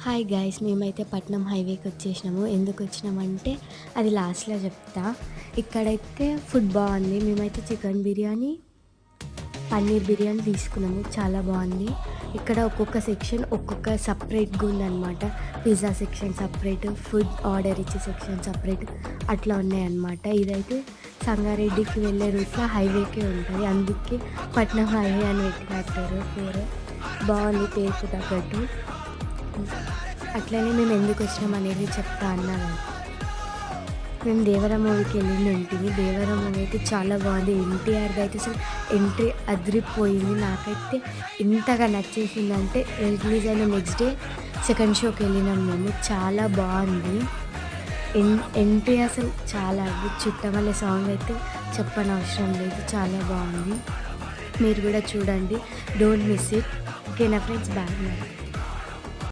Hi guys, మేమైతే పట్నం హైవేకి వచ్చేసినాము. ఎందుకు వచ్చినామంటే అది లాస్ట్లో చెప్తా. ఇక్కడైతే ఫుడ్ బాగుంది. మేమైతే చికెన్ బిర్యానీ, పన్నీర్ బిర్యానీ తీసుకున్నాము. చాలా బాగుంది. ఇక్కడ ఒక్కొక్క సెక్షన్ ఒక్కొక్క సపరేట్గా ఉందన్నమాట. Pizza section separate, food order ఇచ్చే సెక్షన్ సపరేట్, అట్లా ఉన్నాయన్నమాట. ఇదైతే సంగారెడ్డికి వెళ్ళే రూట్లో హైవేకే ఉంటుంది. అందుకే పట్నం హైవే అని పెట్టినట్టారు పేరు. బాగుంది పేరుకు తగ్గట్టు. అట్లనే మేము ఎందుకు వచ్చినాం అనేది చెప్తా అన్నాను. మేము దేవరా మూవీకి వెళ్ళింది ఉంటుంది. దేవరా మూవీ అయితే చాలా బాగుంది. ఎన్టీఆర్ది అయితే అసలు ఎంట్రీ అదిరిపోయింది. నాకైతే ఇంతగా నచ్చేసిందంటే రిలీజ్ అయిన నెక్స్ట్ డే సెకండ్ షోకి వెళ్ళినాం మేము. చాలా బాగుంది. ఎంట్రీ అసలు చాలా చుట్టమల్లే సాంగ్ అయితే చెప్పనవసరం లేదు. చాలా బాగుంది. మీరు కూడా చూడండి. Don't miss it. ఓకే నా ఫ్రెండ్స్, బాయ్.